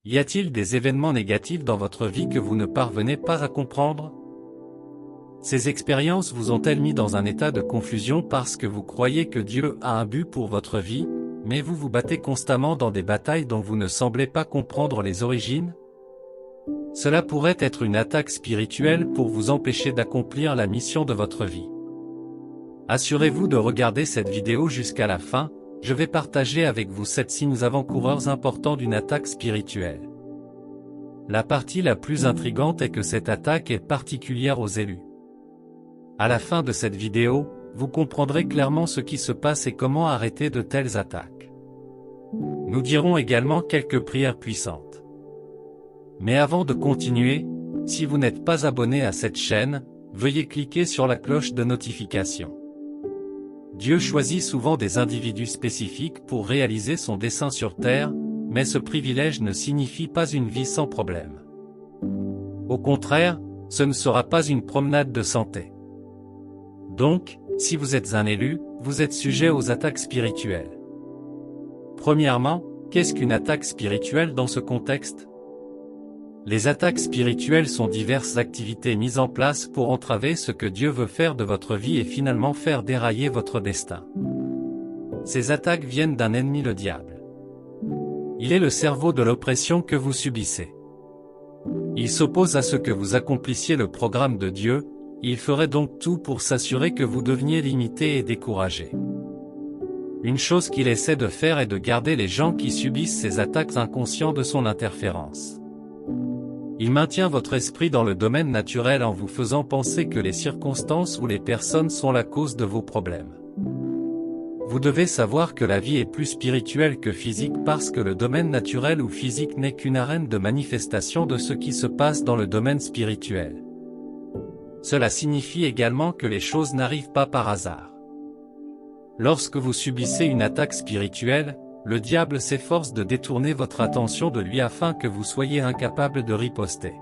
Y a-t-il des événements négatifs dans votre vie que vous ne parvenez pas à comprendre? Ces expériences vous ont-elles mis dans un état de confusion parce que vous croyez que Dieu a un but pour votre vie, mais vous vous battez constamment dans des batailles dont vous ne semblez pas comprendre les origines? Cela pourrait être une attaque spirituelle pour vous empêcher d'accomplir la mission de votre vie. Assurez-vous de regarder cette vidéo jusqu'à la fin, je vais partager avec vous 7 signes avant-coureurs importants d'une attaque spirituelle. La partie la plus intrigante est que cette attaque est particulière aux élus. À la fin de cette vidéo, vous comprendrez clairement ce qui se passe et comment arrêter de telles attaques. Nous dirons également quelques prières puissantes. Mais avant de continuer, si vous n'êtes pas abonné à cette chaîne, veuillez cliquer sur la cloche de notification. Dieu choisit souvent des individus spécifiques pour réaliser son dessein sur terre, mais ce privilège ne signifie pas une vie sans problème. Au contraire, ce ne sera pas une promenade de santé. Donc, si vous êtes un élu, vous êtes sujet aux attaques spirituelles. Premièrement, qu'est-ce qu'une attaque spirituelle dans ce contexte? Les attaques spirituelles sont diverses activités mises en place pour entraver ce que Dieu veut faire de votre vie et finalement faire dérailler votre destin. Ces attaques viennent d'un ennemi, le diable. Il est le cerveau de l'oppression que vous subissez. Il s'oppose à ce que vous accomplissiez le programme de Dieu, il ferait donc tout pour s'assurer que vous deveniez limité et découragé. Une chose qu'il essaie de faire est de garder les gens qui subissent ces attaques inconscients de son interférence. Il maintient votre esprit dans le domaine naturel en vous faisant penser que les circonstances ou les personnes sont la cause de vos problèmes. Vous devez savoir que la vie est plus spirituelle que physique parce que le domaine naturel ou physique n'est qu'une arène de manifestation de ce qui se passe dans le domaine spirituel. Cela signifie également que les choses n'arrivent pas par hasard. Lorsque vous subissez une attaque spirituelle, le diable s'efforce de détourner votre attention de lui afin que vous soyez incapable de riposter.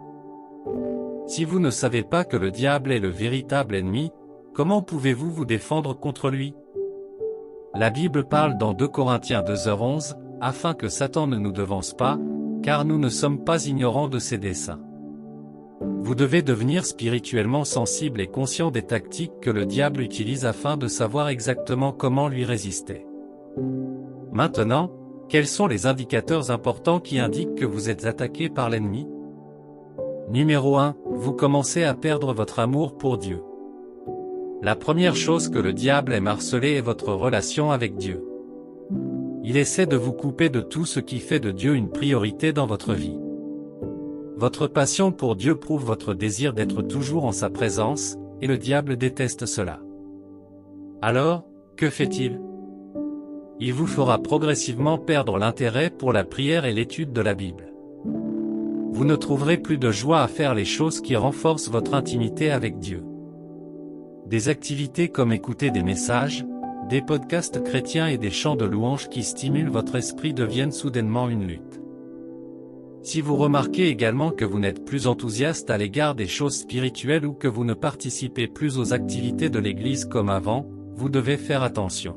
Si vous ne savez pas que le diable est le véritable ennemi, comment pouvez-vous vous défendre contre lui? La Bible parle dans 2 Corinthiens 2h11, afin que Satan ne nous devance pas, car nous ne sommes pas ignorants de ses desseins. Vous devez devenir spirituellement sensible et conscient des tactiques que le diable utilise afin de savoir exactement comment lui résister. Maintenant, quels sont les indicateurs importants qui indiquent que vous êtes attaqué par l'ennemi? Numéro 1, vous commencez à perdre votre amour pour Dieu. La première chose que le diable aime harceler est votre relation avec Dieu. Il essaie de vous couper de tout ce qui fait de Dieu une priorité dans votre vie. Votre passion pour Dieu prouve votre désir d'être toujours en sa présence, et le diable déteste cela. Alors, que fait-il? Il vous fera progressivement perdre l'intérêt pour la prière et l'étude de la Bible. Vous ne trouverez plus de joie à faire les choses qui renforcent votre intimité avec Dieu. Des activités comme écouter des messages, des podcasts chrétiens et des chants de louanges qui stimulent votre esprit deviennent soudainement une lutte. Si vous remarquez également que vous n'êtes plus enthousiaste à l'égard des choses spirituelles ou que vous ne participez plus aux activités de l'Église comme avant, vous devez faire attention.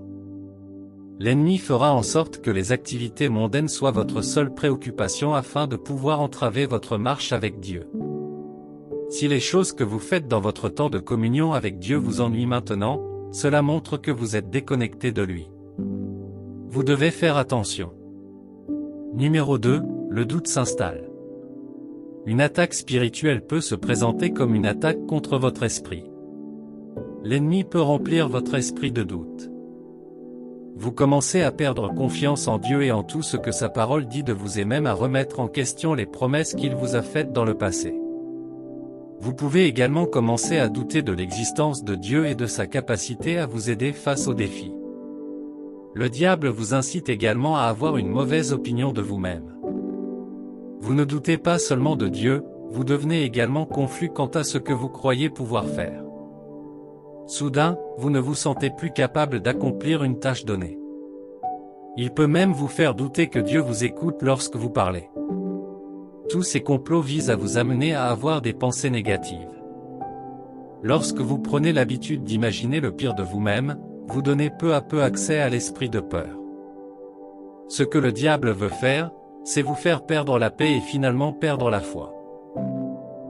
L'ennemi fera en sorte que les activités mondaines soient votre seule préoccupation afin de pouvoir entraver votre marche avec Dieu. Si les choses que vous faites dans votre temps de communion avec Dieu vous ennuient maintenant, cela montre que vous êtes déconnecté de lui. Vous devez faire attention. Numéro 2, le doute s'installe. Une attaque spirituelle peut se présenter comme une attaque contre votre esprit. L'ennemi peut remplir votre esprit de doute. Vous commencez à perdre confiance en Dieu et en tout ce que sa parole dit de vous et même à remettre en question les promesses qu'il vous a faites dans le passé. Vous pouvez également commencer à douter de l'existence de Dieu et de sa capacité à vous aider face aux défis. Le diable vous incite également à avoir une mauvaise opinion de vous-même. Vous ne doutez pas seulement de Dieu, vous devenez également confus quant à ce que vous croyez pouvoir faire. Soudain, vous ne vous sentez plus capable d'accomplir une tâche donnée. Il peut même vous faire douter que Dieu vous écoute lorsque vous parlez. Tous ces complots visent à vous amener à avoir des pensées négatives. Lorsque vous prenez l'habitude d'imaginer le pire de vous-même, vous donnez peu à peu accès à l'esprit de peur. Ce que le diable veut faire, c'est vous faire perdre la paix et finalement perdre la foi.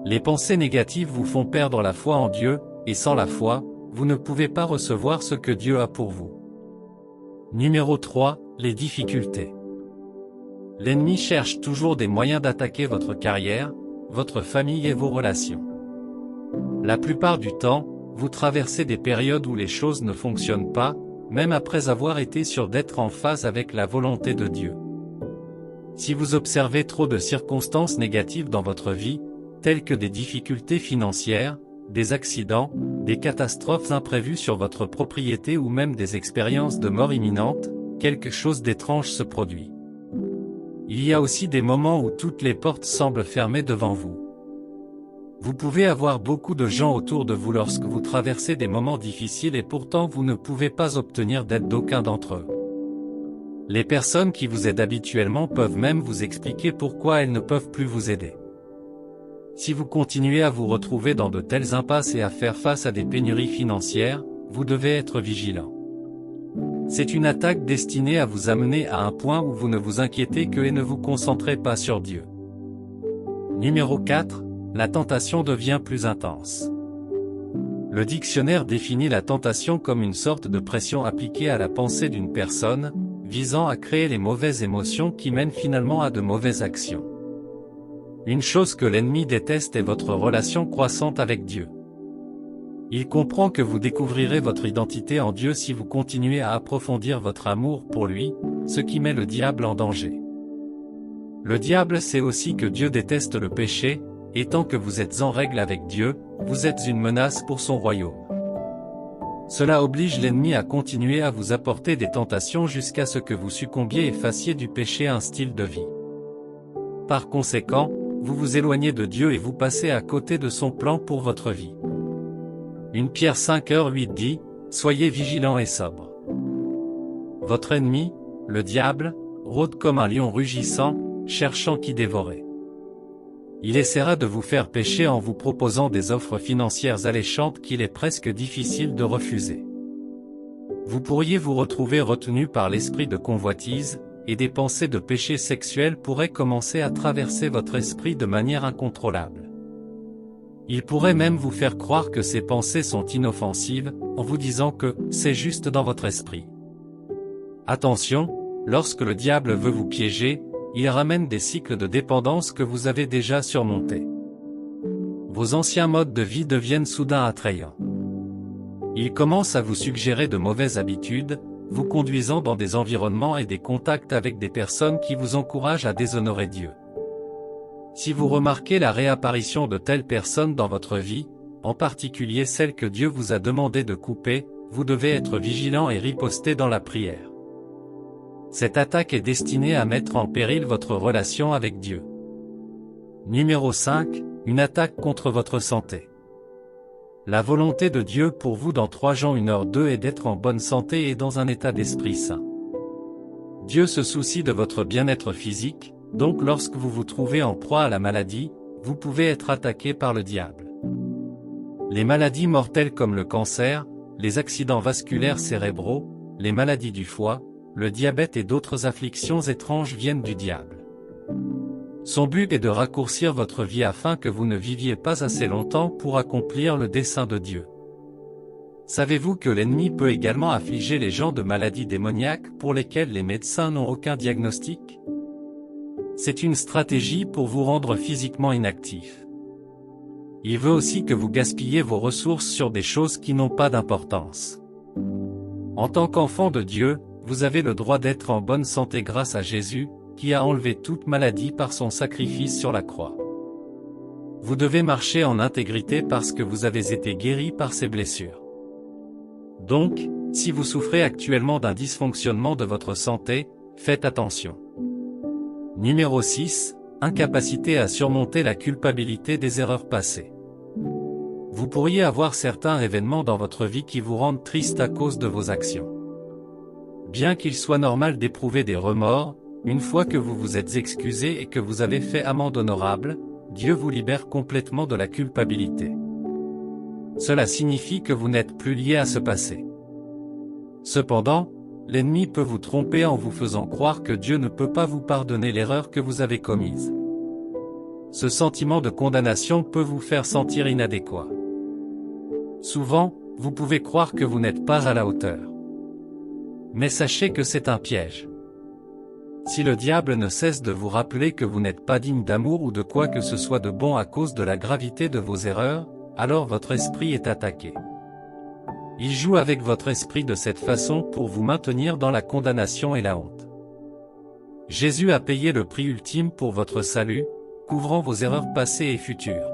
Les pensées négatives vous font perdre la foi en Dieu, et sans la foi, vous ne pouvez pas recevoir ce que Dieu a pour vous. Numéro 3, les difficultés. L'ennemi cherche toujours des moyens d'attaquer votre carrière, votre famille et vos relations. La plupart du temps, vous traversez des périodes où les choses ne fonctionnent pas, même après avoir été sûr d'être en phase avec la volonté de Dieu. Si vous observez trop de circonstances négatives dans votre vie, telles que des difficultés financières, des accidents, des catastrophes imprévues sur votre propriété ou même des expériences de mort imminente, quelque chose d'étrange se produit. Il y a aussi des moments où toutes les portes semblent fermées devant vous. Vous pouvez avoir beaucoup de gens autour de vous lorsque vous traversez des moments difficiles et pourtant vous ne pouvez pas obtenir d'aide d'aucun d'entre eux. Les personnes qui vous aident habituellement peuvent même vous expliquer pourquoi elles ne peuvent plus vous aider. Si vous continuez à vous retrouver dans de telles impasses et à faire face à des pénuries financières, vous devez être vigilant. C'est une attaque destinée à vous amener à un point où vous ne vous inquiétez que et ne vous concentrez pas sur Dieu. Numéro 4, la tentation devient plus intense. Le dictionnaire définit la tentation comme une sorte de pression appliquée à la pensée d'une personne, visant à créer les mauvaises émotions qui mènent finalement à de mauvaises actions. Une chose que l'ennemi déteste est votre relation croissante avec Dieu. Il comprend que vous découvrirez votre identité en Dieu si vous continuez à approfondir votre amour pour lui, ce qui met le diable en danger. Le diable sait aussi que Dieu déteste le péché, et tant que vous êtes en règle avec Dieu, vous êtes une menace pour son royaume. Cela oblige l'ennemi à continuer à vous apporter des tentations jusqu'à ce que vous succombiez et fassiez du péché un style de vie. Par conséquent, vous vous éloignez de Dieu et vous passez à côté de son plan pour votre vie. 1 Pierre 5:8 dit, « Soyez vigilants et sobres. » Votre ennemi, le diable, rôde comme un lion rugissant, cherchant qui dévorer. Il essaiera de vous faire pécher en vous proposant des offres financières alléchantes qu'il est presque difficile de refuser. Vous pourriez vous retrouver retenu par l'esprit de convoitise, et des pensées de péché sexuel pourraient commencer à traverser votre esprit de manière incontrôlable. Il pourrait même vous faire croire que ces pensées sont inoffensives, en vous disant que c'est juste dans votre esprit. Attention, lorsque le diable veut vous piéger, il ramène des cycles de dépendance que vous avez déjà surmontés. Vos anciens modes de vie deviennent soudain attrayants. Il commence à vous suggérer de mauvaises habitudes, vous conduisant dans des environnements et des contacts avec des personnes qui vous encouragent à déshonorer Dieu. Si vous remarquez la réapparition de telles personnes dans votre vie, en particulier celles que Dieu vous a demandé de couper, vous devez être vigilant et riposter dans la prière. Cette attaque est destinée à mettre en péril votre relation avec Dieu. Numéro 5, une attaque contre votre santé. La volonté de Dieu pour vous dans 3 Jean 1:2 est d'être en bonne santé et dans un état d'esprit sain. Dieu se soucie de votre bien-être physique, donc lorsque vous vous trouvez en proie à la maladie, vous pouvez être attaqué par le diable. Les maladies mortelles comme le cancer, les accidents vasculaires cérébraux, les maladies du foie, le diabète et d'autres afflictions étranges viennent du diable. Son but est de raccourcir votre vie afin que vous ne viviez pas assez longtemps pour accomplir le dessein de Dieu. Savez-vous que l'ennemi peut également affliger les gens de maladies démoniaques pour lesquelles les médecins n'ont aucun diagnostic? C'est une stratégie pour vous rendre physiquement inactif. Il veut aussi que vous gaspilliez vos ressources sur des choses qui n'ont pas d'importance. En tant qu'enfant de Dieu, vous avez le droit d'être en bonne santé grâce à Jésus, qui a enlevé toute maladie par son sacrifice sur la croix. Vous devez marcher en intégrité parce que vous avez été guéri par ses blessures. Donc, si vous souffrez actuellement d'un dysfonctionnement de votre santé, faites attention. Numéro 6, incapacité à surmonter la culpabilité des erreurs passées. Vous pourriez avoir certains événements dans votre vie qui vous rendent triste à cause de vos actions. Bien qu'il soit normal d'éprouver des remords, une fois que vous vous êtes excusé et que vous avez fait amende honorable, Dieu vous libère complètement de la culpabilité. Cela signifie que vous n'êtes plus lié à ce passé. Cependant, l'ennemi peut vous tromper en vous faisant croire que Dieu ne peut pas vous pardonner l'erreur que vous avez commise. Ce sentiment de condamnation peut vous faire sentir inadéquat. Souvent, vous pouvez croire que vous n'êtes pas à la hauteur. Mais sachez que c'est un piège. Si le diable ne cesse de vous rappeler que vous n'êtes pas digne d'amour ou de quoi que ce soit de bon à cause de la gravité de vos erreurs, alors votre esprit est attaqué. Il joue avec votre esprit de cette façon pour vous maintenir dans la condamnation et la honte. Jésus a payé le prix ultime pour votre salut, couvrant vos erreurs passées et futures.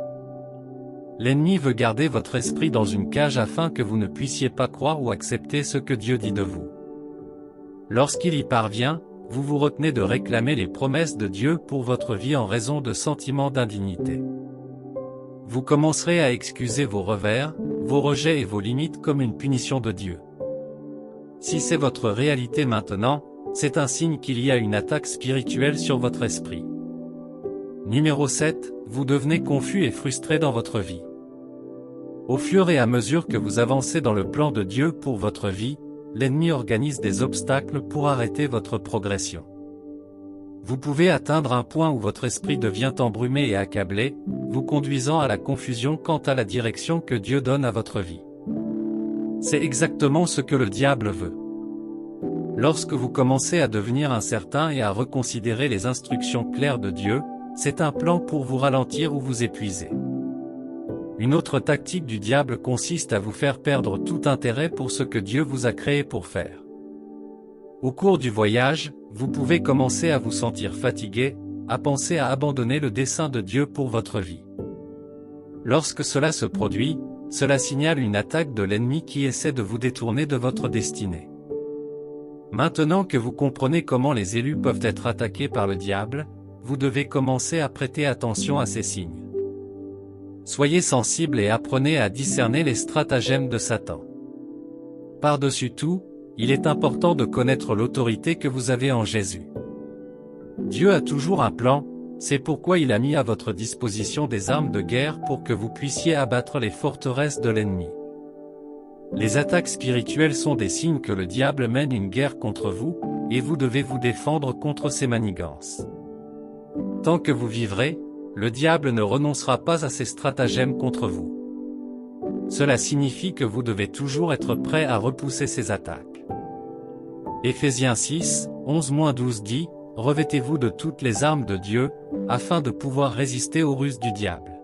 L'ennemi veut garder votre esprit dans une cage afin que vous ne puissiez pas croire ou accepter ce que Dieu dit de vous. Lorsqu'il y parvient, vous vous retenez de réclamer les promesses de Dieu pour votre vie en raison de sentiments d'indignité. Vous commencerez à excuser vos revers, vos rejets et vos limites comme une punition de Dieu. Si c'est votre réalité maintenant, c'est un signe qu'il y a une attaque spirituelle sur votre esprit. Numéro 7, vous devenez confus et frustré dans votre vie. Au fur et à mesure que vous avancez dans le plan de Dieu pour votre vie, l'ennemi organise des obstacles pour arrêter votre progression. Vous pouvez atteindre un point où votre esprit devient embrumé et accablé, vous conduisant à la confusion quant à la direction que Dieu donne à votre vie. C'est exactement ce que le diable veut. Lorsque vous commencez à devenir incertain et à reconsidérer les instructions claires de Dieu, c'est un plan pour vous ralentir ou vous épuiser. Une autre tactique du diable consiste à vous faire perdre tout intérêt pour ce que Dieu vous a créé pour faire. Au cours du voyage, vous pouvez commencer à vous sentir fatigué, à penser à abandonner le dessein de Dieu pour votre vie. Lorsque cela se produit, cela signale une attaque de l'ennemi qui essaie de vous détourner de votre destinée. Maintenant que vous comprenez comment les élus peuvent être attaqués par le diable, vous devez commencer à prêter attention à ces signes. Soyez sensible et apprenez à discerner les stratagèmes de Satan. Par-dessus tout, il est important de connaître l'autorité que vous avez en Jésus. Dieu a toujours un plan, c'est pourquoi il a mis à votre disposition des armes de guerre pour que vous puissiez abattre les forteresses de l'ennemi. Les attaques spirituelles sont des signes que le diable mène une guerre contre vous, et vous devez vous défendre contre ses manigances. Tant que vous vivrez, le diable ne renoncera pas à ses stratagèmes contre vous. Cela signifie que vous devez toujours être prêt à repousser ses attaques. Éphésiens 6, 11-12 dit, « Revêtez-vous de toutes les armes de Dieu, afin de pouvoir résister aux ruses du diable.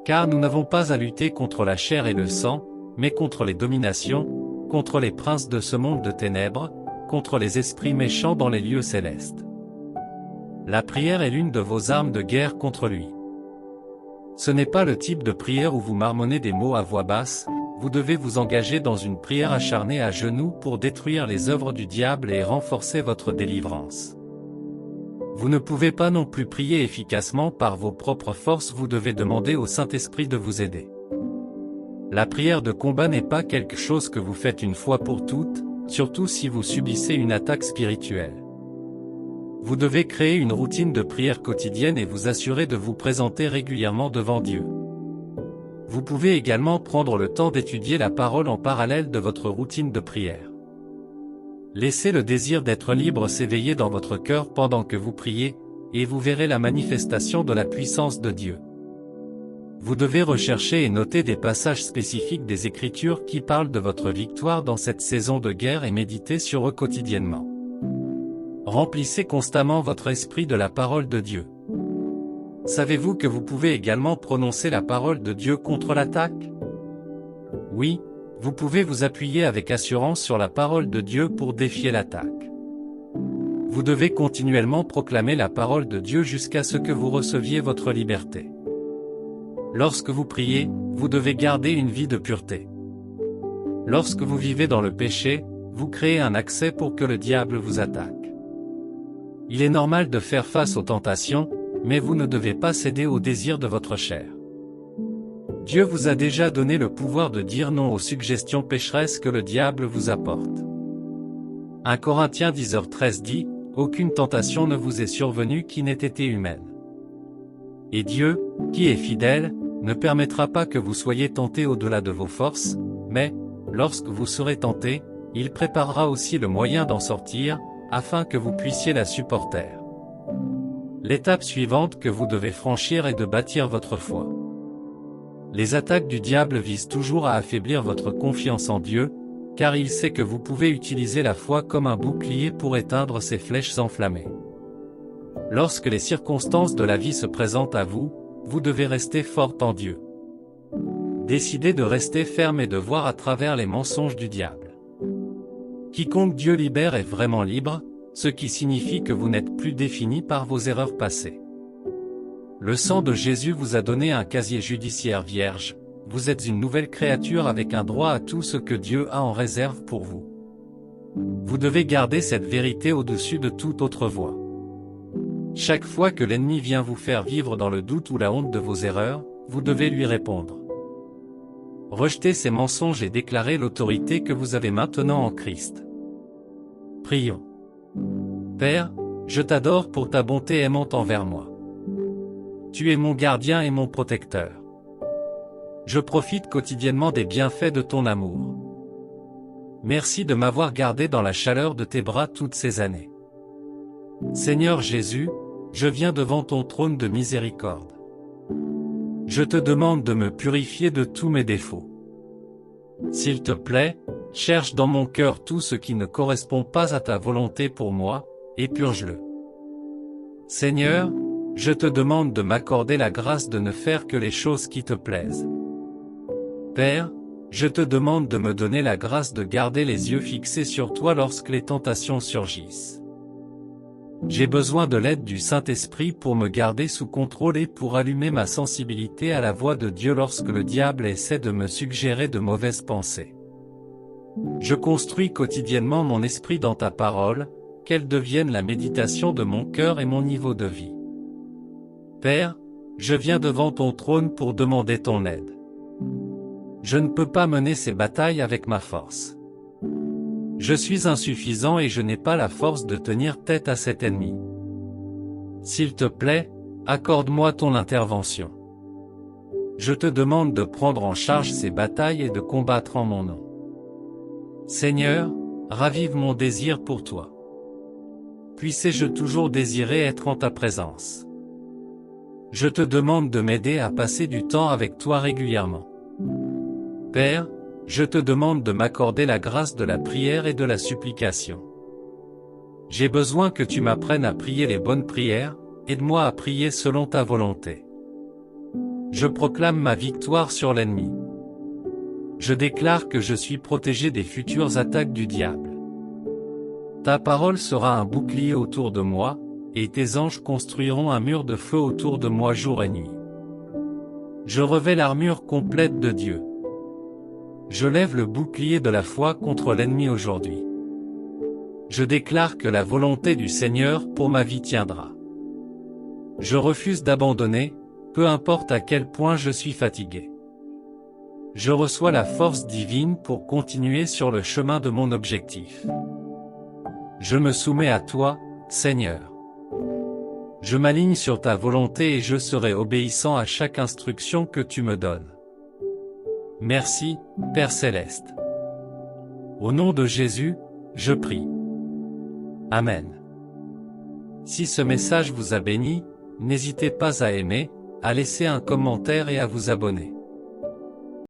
Car nous n'avons pas à lutter contre la chair et le sang, mais contre les dominations, contre les princes de ce monde de ténèbres, contre les esprits méchants dans les lieux célestes. » La prière est l'une de vos armes de guerre contre lui. Ce n'est pas le type de prière où vous marmonnez des mots à voix basse, vous devez vous engager dans une prière acharnée à genoux pour détruire les œuvres du diable et renforcer votre délivrance. Vous ne pouvez pas non plus prier efficacement par vos propres forces, vous devez demander au Saint-Esprit de vous aider. La prière de combat n'est pas quelque chose que vous faites une fois pour toutes, surtout si vous subissez une attaque spirituelle. Vous devez créer une routine de prière quotidienne et vous assurer de vous présenter régulièrement devant Dieu. Vous pouvez également prendre le temps d'étudier la parole en parallèle de votre routine de prière. Laissez le désir d'être libre s'éveiller dans votre cœur pendant que vous priez, et vous verrez la manifestation de la puissance de Dieu. Vous devez rechercher et noter des passages spécifiques des Écritures qui parlent de votre victoire dans cette saison de guerre et méditer sur eux quotidiennement. Remplissez constamment votre esprit de la parole de Dieu. Savez-vous que vous pouvez également prononcer la parole de Dieu contre l'attaque? Oui, vous pouvez vous appuyer avec assurance sur la parole de Dieu pour défier l'attaque. Vous devez continuellement proclamer la parole de Dieu jusqu'à ce que vous receviez votre liberté. Lorsque vous priez, vous devez garder une vie de pureté. Lorsque vous vivez dans le péché, vous créez un accès pour que le diable vous attaque. Il est normal de faire face aux tentations, mais vous ne devez pas céder aux désirs de votre chair. Dieu vous a déjà donné le pouvoir de dire non aux suggestions pécheresses que le diable vous apporte. 1 Corinthiens 10h13 dit, « Aucune tentation ne vous est survenue qui n'ait été humaine. » Et Dieu, qui est fidèle, ne permettra pas que vous soyez tentés au-delà de vos forces, mais, lorsque vous serez tentés, il préparera aussi le moyen d'en sortir, afin que vous puissiez la supporter. L'étape suivante que vous devez franchir est de bâtir votre foi. Les attaques du diable visent toujours à affaiblir votre confiance en Dieu, car il sait que vous pouvez utiliser la foi comme un bouclier pour éteindre ces flèches enflammées. Lorsque les circonstances de la vie se présentent à vous, vous devez rester fort en Dieu. Décidez de rester ferme et de voir à travers les mensonges du diable. Quiconque Dieu libère est vraiment libre, ce qui signifie que vous n'êtes plus défini par vos erreurs passées. Le sang de Jésus vous a donné un casier judiciaire vierge, vous êtes une nouvelle créature avec un droit à tout ce que Dieu a en réserve pour vous. Vous devez garder cette vérité au-dessus de toute autre voie. Chaque fois que l'ennemi vient vous faire vivre dans le doute ou la honte de vos erreurs, vous devez lui répondre. Rejetez ces mensonges et déclarez l'autorité que vous avez maintenant en Christ. Prions. Père, je t'adore pour ta bonté aimante envers moi. Tu es mon gardien et mon protecteur. Je profite quotidiennement des bienfaits de ton amour. Merci de m'avoir gardé dans la chaleur de tes bras toutes ces années. Seigneur Jésus, je viens devant ton trône de miséricorde. Je te demande de me purifier de tous mes défauts. S'il te plaît, cherche dans mon cœur tout ce qui ne correspond pas à ta volonté pour moi, et purge-le. Seigneur, je te demande de m'accorder la grâce de ne faire que les choses qui te plaisent. Père, je te demande de me donner la grâce de garder les yeux fixés sur toi lorsque les tentations surgissent. J'ai besoin de l'aide du Saint-Esprit pour me garder sous contrôle et pour allumer ma sensibilité à la voix de Dieu lorsque le diable essaie de me suggérer de mauvaises pensées. Je construis quotidiennement mon esprit dans ta parole, qu'elle devienne la méditation de mon cœur et mon niveau de vie. Père, je viens devant ton trône pour demander ton aide. Je ne peux pas mener ces batailles avec ma force. Je suis insuffisant et je n'ai pas la force de tenir tête à cet ennemi. S'il te plaît, accorde-moi ton intervention. Je te demande de prendre en charge ces batailles et de combattre en mon nom. Seigneur, ravive mon désir pour toi. Puissé-je toujours désirer être en ta présence. Je te demande de m'aider à passer du temps avec toi régulièrement. Père, je te demande de m'accorder la grâce de la prière et de la supplication. J'ai besoin que tu m'apprennes à prier les bonnes prières, aide-moi à prier selon ta volonté. Je proclame ma victoire sur l'ennemi. Je déclare que je suis protégé des futures attaques du diable. Ta parole sera un bouclier autour de moi, et tes anges construiront un mur de feu autour de moi jour et nuit. Je revêts l'armure complète de Dieu. Je lève le bouclier de la foi contre l'ennemi aujourd'hui. Je déclare que la volonté du Seigneur pour ma vie tiendra. Je refuse d'abandonner, peu importe à quel point je suis fatigué. Je reçois la force divine pour continuer sur le chemin de mon objectif. Je me soumets à toi, Seigneur. Je m'aligne sur ta volonté et je serai obéissant à chaque instruction que tu me donnes. Merci, Père Céleste. Au nom de Jésus, je prie. Amen. Si ce message vous a béni, n'hésitez pas à aimer, à laisser un commentaire et à vous abonner.